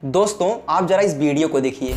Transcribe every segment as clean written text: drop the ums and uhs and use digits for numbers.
दोस्तों आप जरा इस वीडियो को देखिए।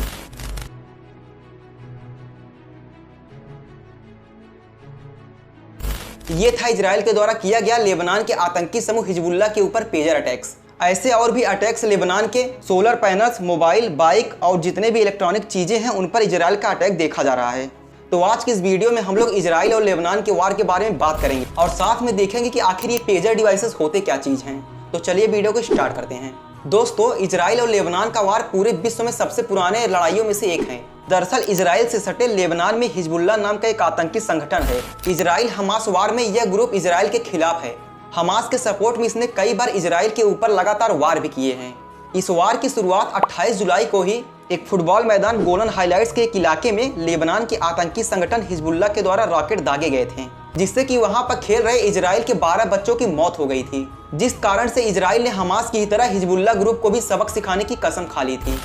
ये था इजराइल के द्वारा किया गया लेबनान के आतंकी समूह हिजबुल्लाह के ऊपर पेजर अटैक्स। ऐसे और भी अटैक्स लेबनान के सोलर पैनल्स, मोबाइल, बाइक और जितने भी इलेक्ट्रॉनिक चीजें हैं उन पर इजराइल का अटैक देखा जा रहा है। तो आज की इस वीडियो में हम लोग इजराइल और लेबनान के वार के बारे में बात करेंगे और साथ में देखेंगे कि आखिर ये पेजर डिवाइसेस होते क्या चीज हैं। तो चलिए वीडियो को स्टार्ट करते हैं। दोस्तों इजराइल और लेबनान का वार पूरे विश्व में सबसे पुराने लड़ाइयों में से एक है। दरअसल इजराइल से सटे लेबनान में हिजबुल्लाह नाम का एक आतंकी संगठन है। इजराइल हमास वार में यह ग्रुप इजराइल के खिलाफ है। हमास के सपोर्ट में इसने कई बार इजराइल के ऊपर लगातार वार भी किए हैं। इस वार की शुरुआत 28 जुलाई को ही एक फुटबॉल मैदान गोलन हाइलाइट्स के एक इलाके में लेबनान के आतंकी संगठन हिजबुल्लाह के द्वारा रॉकेट दागे गए थे, जिससे कि वहां पर खेल रहे इजराइल के 12 बच्चों की मौत हो गई थी, जिस कारण से इजराइल ने हमास की तरह हिजबुल्लाह ग्रुप को भी सबक सिखाने की कसम खा ली थी।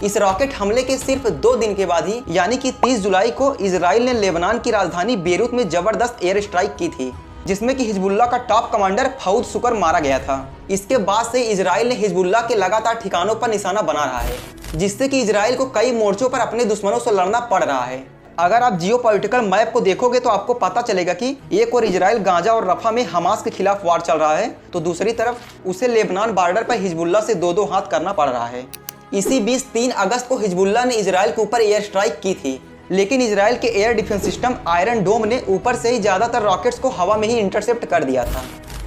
इस रॉकेट हमले के सिर्फ 2 दिन के बाद ही यानी कि 30 जुलाई को इजराइल ने लेबनान की राजधानी बेरूत में जबरदस्त एयर स्ट्राइक की थी, जिसमें कि हिजबुल्लाह का टॉप कमांडर फऊद शुक्र मारा गया था। इसके बाद से इजराइल ने हिजबुल्लाह के लगातार ठिकानों पर निशाना बना रहा है, जिससे कि इजराइल को कई मोर्चों पर अपने दुश्मनों से लड़ना पड़ रहा है। अगर आप जियोपॉलिटिकल मैप को देखोगे तो आपको पता चलेगा कि एक और इजराइल गाजा और रफा में हमास के खिलाफ वार चल रहा है, तो दूसरी तरफ उसे लेबनान बॉर्डर पर हिजबुल्लाह से दो हाथ करना पड़ रहा है। इसी बीच 3 अगस्त को हिजबुल्लाह ने इजराइल के ऊपर एयर स्ट्राइक की थी, लेकिन इजराइल के एयर डिफेंस सिस्टम आयरन डोम ने ऊपर से ही ज्यादातर रॉकेट्स को हवा में ही इंटरसेप्ट कर दिया था।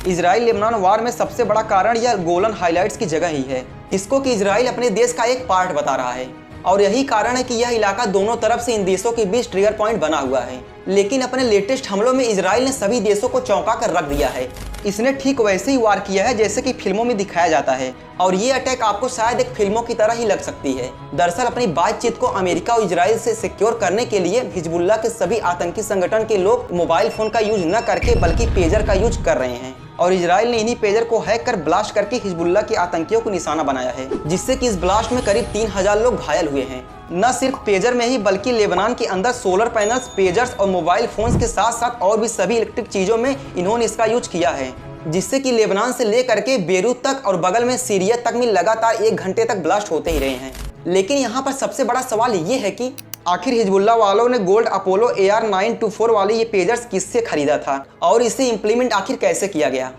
इजराइल लेबनान वार में सबसे बड़ा कारण यह गोलन हाइलाइट्स की जगह ही है, जिसको कि इजराइल अपने देश का एक पार्ट बता रहा है, और यही कारण है कि यह इलाका दोनों तरफ से इन देशों के बीच ट्रिगर पॉइंट बना हुआ है। लेकिन अपने लेटेस्ट हमलों में इजराइल ने सभी देशों को चौंका कर रख दिया है। इसने ठीक वैसे ही वार किया है जैसे कि फिल्मों में दिखाया जाता है, और ये अटैक आपको शायद एक फिल्मों की तरह ही लग सकती है। दरअसल अपनी बातचीत को अमेरिका और इजराइल से सिक्योर करने के लिए हिजबुल्लाह के सभी आतंकी संगठन के लोग मोबाइल फोन का यूज न करके बल्कि पेजर का यूज कर रहे हैं, और इजराइल ने इन्हीं पेजर को हैक कर ब्लास्ट करके हिजबुल्लाह के आतंकियों को निशाना बनाया है, जिससे कि इस ब्लास्ट में करीब 3000 लोग घायल हुए हैं। न सिर्फ पेजर में ही बल्कि लेबनान के अंदर सोलर पैनल्स, पेजर्स और मोबाइल फोन्स के साथ साथ और भी सभी इलेक्ट्रिक चीजों में इन्होंने इसका यूज किया है, जिससे कि लेबनान से लेकर के बेरूत तक और बगल में सीरिया तक में लगातार 1 घंटे तक ब्लास्ट होते ही रहे हैं। लेकिन यहाँ पर सबसे बड़ा सवाल ये है कि आखिर हिजबुल्लाह वालों ने गोल्ड अपोलो AR-924 वाले ये पेजर्स किससे खरीदा था और इसे इम्प्लीमेंट आखिर कैसे किया गया।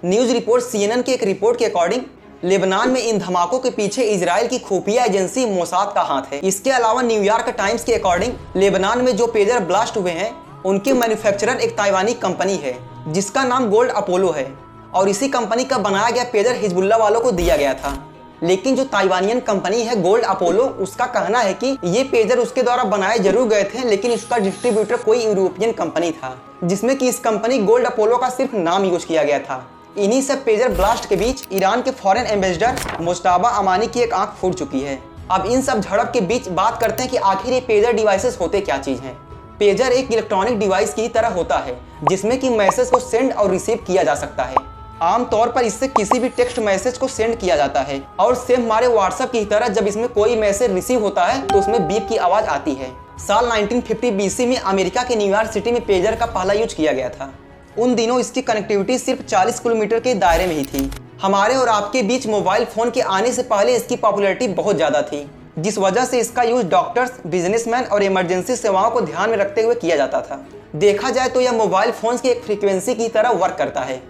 न्यूज रिपोर्ट CNN की एक रिपोर्ट के अकॉर्डिंग लेबनान में इन धमाकों के पीछे इजराइल की खुफिया एजेंसी मोसाद का हाथ है। इसके अलावा न्यूयॉर्क टाइम्स के अकॉर्डिंग लेबनान में जो पेजर ब्लास्ट हुए हैं उनके मैन्युफैक्चरर एक ताइवानी कंपनी है, जिसका नाम गोल्ड अपोलो है, और इसी कंपनी का बनाया गया पेजर हिजबुल्लाह वालों को दिया गया था। लेकिन जो ताइवानियन कंपनी है गोल्ड अपोलो, उसका कहना है कि ये पेजर उसके द्वारा बनाए जरूर गए थे, लेकिन इसका डिस्ट्रीब्यूटर कोई यूरोपियन कंपनी था, जिसमें कि इस कंपनी गोल्ड अपोलो का सिर्फ नाम यूज किया गया था। इन्हीं सब पेजर ब्लास्ट के बीच ईरान के फॉरेन एम्बेसडर मुश्ताबा अमानी की एक आंख फूट चुकी है। अब इन सब झड़प के बीच बात करते हैं कि आखिर ये पेजर डिवाइसेस होते क्या चीज हैं। पेजर एक इलेक्ट्रॉनिक डिवाइस की तरह होता है, जिसमें कि मैसेज को सेंड और रिसीव किया जा सकता है। आमतौर पर इससे किसी भी टेक्स्ट मैसेज को सेंड किया जाता है, और सेम हमारे व्हाट्सएप की तरह जब इसमें कोई मैसेज रिसीव होता है तो उसमें बीप की आवाज आती है। साल 1950 BC में अमेरिका के न्यूयॉर्क सिटी में पेजर का पहला यूज किया गया था। उन दिनों इसकी कनेक्टिविटी सिर्फ 40 किलोमीटर के दायरे में ही थी। हमारे और आपके बीच मोबाइल फोन के आने से पहले इसकी पॉपुलैरिटी बहुत ज्यादा थी, जिस वजह से इसका यूज डॉक्टर्स, बिजनेसमैन और इमरजेंसी सेवाओं को ध्यान में रखते हुए किया जाता था। देखा जाए तो यह मोबाइल फोन्स की एक फ्रीक्वेंसी की तरह वर्क करता है।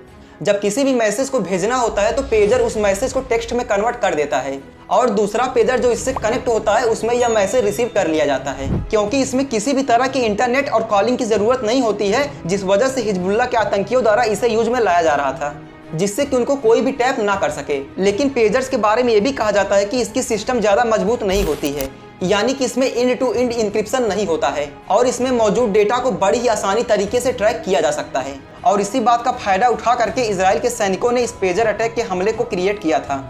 जब किसी भी मैसेज को भेजना होता है तो पेजर उस मैसेज को टेक्स्ट में कन्वर्ट कर देता है, और दूसरा पेजर जो इससे कनेक्ट होता है उसमें यह मैसेज रिसीव कर लिया जाता है। क्योंकि इसमें किसी भी तरह की इंटरनेट और कॉलिंग की जरूरत नहीं होती है, जिस वजह से हिजबुल्लाह के आतंकियों द्वारा इसे यूज में लाया जा रहा था, जिससे कि उनको कोई भी टैप ना कर सके। लेकिन पेजर्स के बारे में यह भी कहा जाता है कि इसकी सिस्टम ज्यादा मजबूत नहीं होती है, यानी कि इसमें इंड टू इंड इंक्रिप्शन नहीं होता है, और इसमें मौजूद डेटा को बड़ी ही आसानी तरीके से ट्रैक किया जा सकता है। और इसी बात का फायदा उठा करके इजराइल के सैनिकों ने इस पेजर अटैक के हमले को क्रिएट किया था।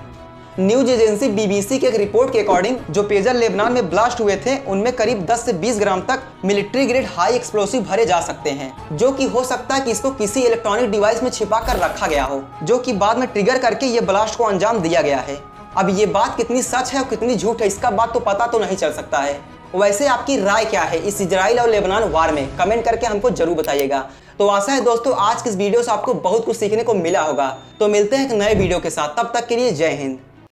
न्यूज एजेंसी BBC की एक रिपोर्ट के अकॉर्डिंग जो पेजर लेबनान में ब्लास्ट हुए थे उनमें करीब 10 से 20 ग्राम तक मिलिट्री ग्रेड हाई एक्सप्लोसिव भरे जा सकते हैं, जो कि हो सकता है कि इसको किसी इलेक्ट्रॉनिक डिवाइस में छिपा कर रखा गया हो, जो कि बाद में ट्रिगर करके ये ब्लास्ट को अंजाम दिया गया है। अब ये बात कितनी सच है और कितनी झूठ है इसका बात तो पता तो नहीं चल सकता है। वैसे आपकी राय क्या है इस इजराइल और लेबनान वार में, कमेंट करके हमको जरूर बताइएगा। तो आशा है दोस्तों आज की इस वीडियो से आपको बहुत कुछ सीखने को मिला होगा। तो मिलते हैं एक नए वीडियो के साथ, तब तक के लिए जय हिंद।